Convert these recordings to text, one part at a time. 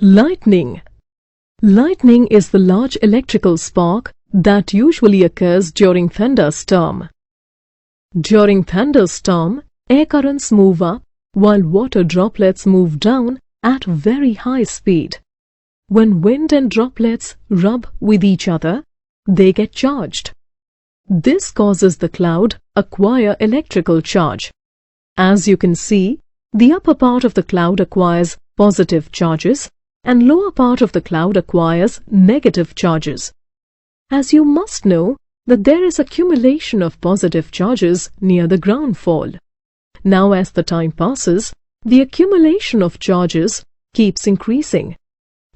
Lightning. Lightning is the large electrical spark that usually occurs during thunderstorm. During thunderstorm, air currents move up while water droplets move down at very high speed. When wind and droplets rub with each other, they get charged. This causes the cloud acquire electrical charge. As you can see, the upper part of the cloud acquires positive charges and lower part of the cloud acquires negative charges. As you must know that there is accumulation of positive charges near the ground fall. Now as the time passes, the accumulation of charges keeps increasing.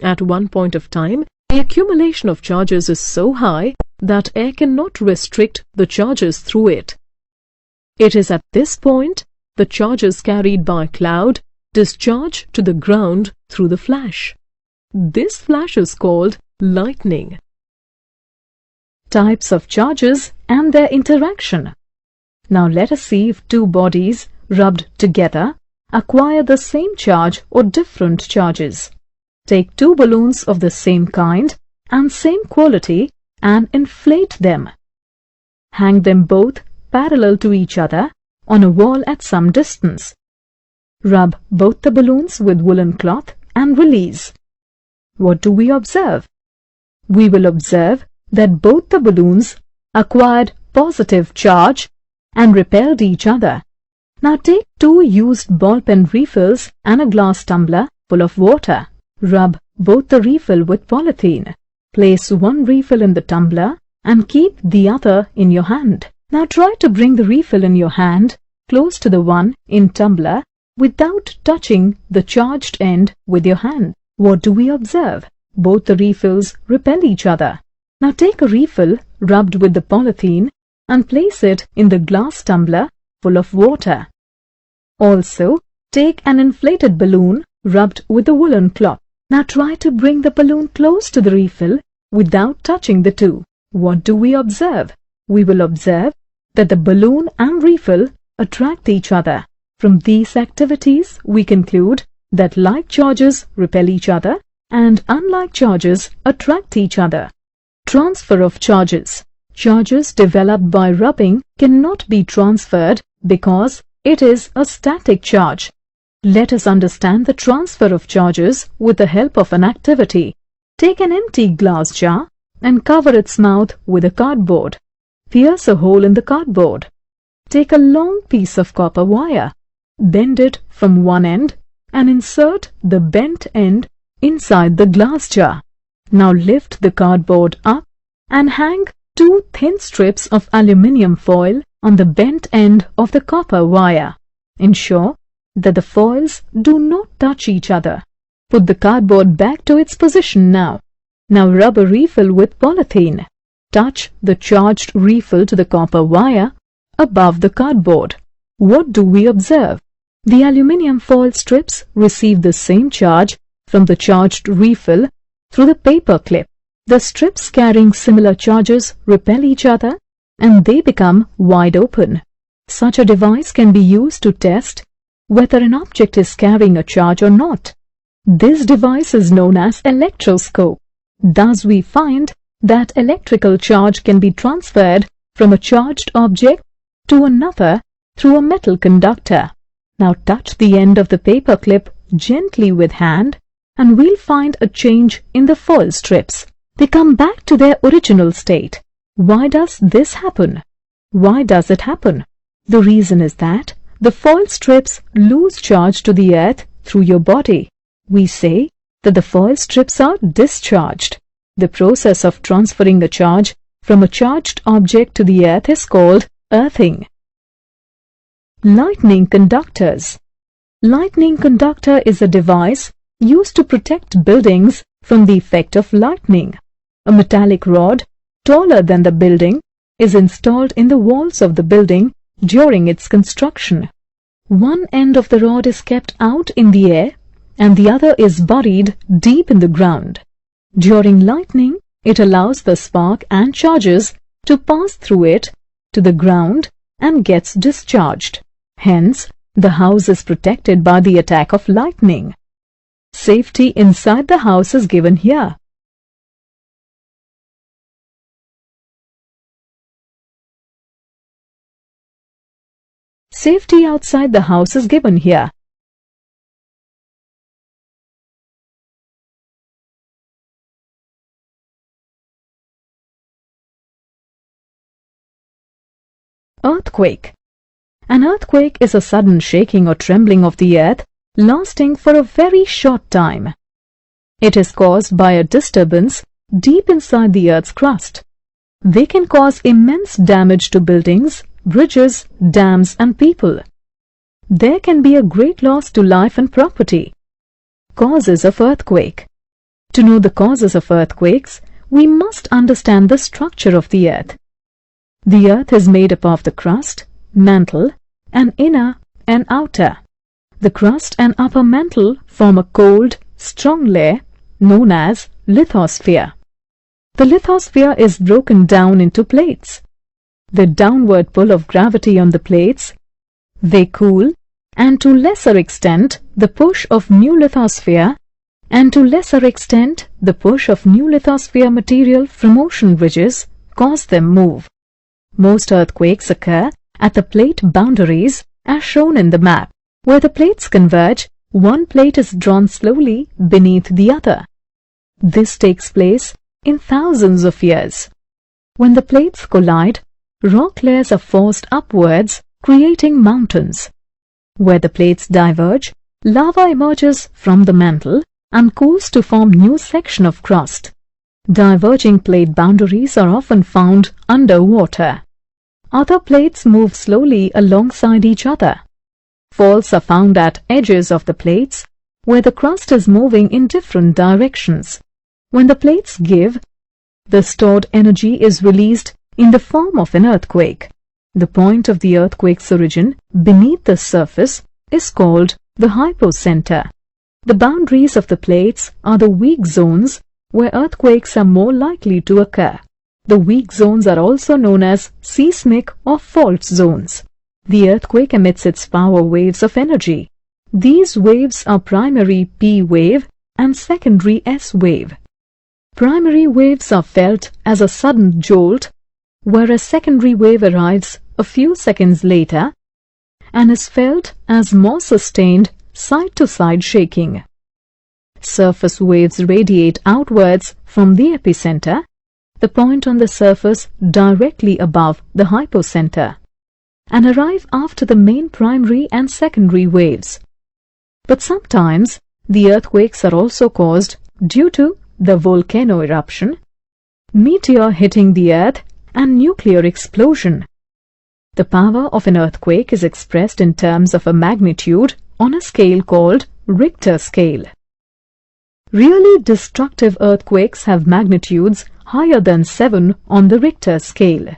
At one point of time, the accumulation of charges is so high that air cannot restrict the charges through it. It is at this point the charges carried by cloud discharge to the ground through the flash. This flash is called lightning. Types of charges and their interaction. Now let us see if two bodies rubbed together acquire the same charge or different charges. Take two balloons of the same kind and same quality and inflate them. Hang them both parallel to each other on a wall at some distance. Rub both the balloons with woolen cloth and release. What do we observe? We will observe that both the balloons acquired positive charge and repelled each other. Now take two used ballpen refills and a glass tumbler full of water. Rub both the refill with polythene. Place one refill in the tumbler and keep the other in your hand. Now try to bring the refill in your hand close to the one in tumbler without touching the charged end with your hand. What do we observe? Both the refills repel each other. Now take a refill rubbed with the polythene and place it in the glass tumbler full of water. Also, take an inflated balloon rubbed with a woolen cloth. Now try to bring the balloon close to the refill without touching the two. What do we observe? We will observe that the balloon and refill attract each other. From these activities, we conclude that like charges repel each other and unlike charges attract each other. Transfer of charges. Charges developed by rubbing cannot be transferred because it is a static charge. Let us understand the transfer of charges with the help of an activity. Take an empty glass jar and cover its mouth with a cardboard. Pierce a hole in the cardboard. Take a long piece of copper wire. Bend it from one end and insert the bent end inside the glass jar. Now lift the cardboard up and hang two thin strips of aluminium foil on the bent end of the copper wire. Ensure that the foils do not touch each other. Put the cardboard back to its position now. Now rub a refill with polythene. Touch the charged refill to the copper wire above the cardboard. What do we observe? The aluminium foil strips receive the same charge from the charged refill through the paper clip. The strips carrying similar charges repel each other and they become wide open. Such a device can be used to test whether an object is carrying a charge or not. This device is known as electroscope. Thus we find that electrical charge can be transferred from a charged object to another through a metal conductor. Now touch the end of the paper clip gently with hand and we'll find a change in the foil strips. They come back to their original state. Why does this happen? Why does it happen? The reason is that the foil strips lose charge to the earth through your body. We say that the foil strips are discharged. The process of transferring a charge from a charged object to the earth is called earthing. Lightning conductors. Lightning conductor is a device used to protect buildings from the effect of lightning. A metallic rod, taller than the building, is installed in the walls of the building during its construction. One end of the rod is kept out in the air and the other is buried deep in the ground. During lightning, it allows the spark and charges to pass through it to the ground and gets discharged. Hence, the house is protected by the attack of lightning. Safety inside the house is given here. Safety outside the house is given here. Earthquake. An earthquake is a sudden shaking or trembling of the earth lasting for a very short time. It is caused by a disturbance deep inside the earth's crust. They can cause immense damage to buildings, bridges, dams and people. There can be a great loss to life and property. Causes of earthquake. To know the causes of earthquakes, we must understand the structure of the earth. The earth is made up of the crust, mantle, and inner and outer. The crust and upper mantle form a cold, strong layer known as lithosphere. The lithosphere is broken down into plates. The downward pull of gravity on the plates, they cool, and to lesser extent the push of new lithosphere material from ocean ridges cause them move. Most earthquakes occur at the plate boundaries as shown in the map. Where the plates converge, one plate is drawn slowly beneath the other. This takes place in thousands of years. When the plates collide, rock layers are forced upwards, creating mountains. Where the plates diverge, lava emerges from the mantle and cools to form new section of crust. Diverging plate boundaries are often found underwater. Other plates move slowly alongside each other. Faults are found at edges of the plates, where the crust is moving in different directions. When the plates give, the stored energy is released in the form of an earthquake. The point of the earthquake's origin beneath the surface is called the hypocenter. The boundaries of the plates are the weak zones where earthquakes are more likely to occur. The weak zones are also known as seismic or fault zones. The earthquake emits its power waves of energy. These waves are primary P wave and secondary S wave. Primary waves are felt as a sudden jolt, whereas secondary wave arrives a few seconds later and is felt as more sustained side-to-side shaking. Surface waves radiate outwards from the epicenter, the point on the surface directly above the hypocenter, and arrive after the main primary and secondary waves. But sometimes the earthquakes are also caused due to the volcano eruption, meteor hitting the earth, and nuclear explosion. The power of an earthquake is expressed in terms of a magnitude on a scale called Richter scale. Really destructive earthquakes have magnitudes higher than 7 on the Richter scale.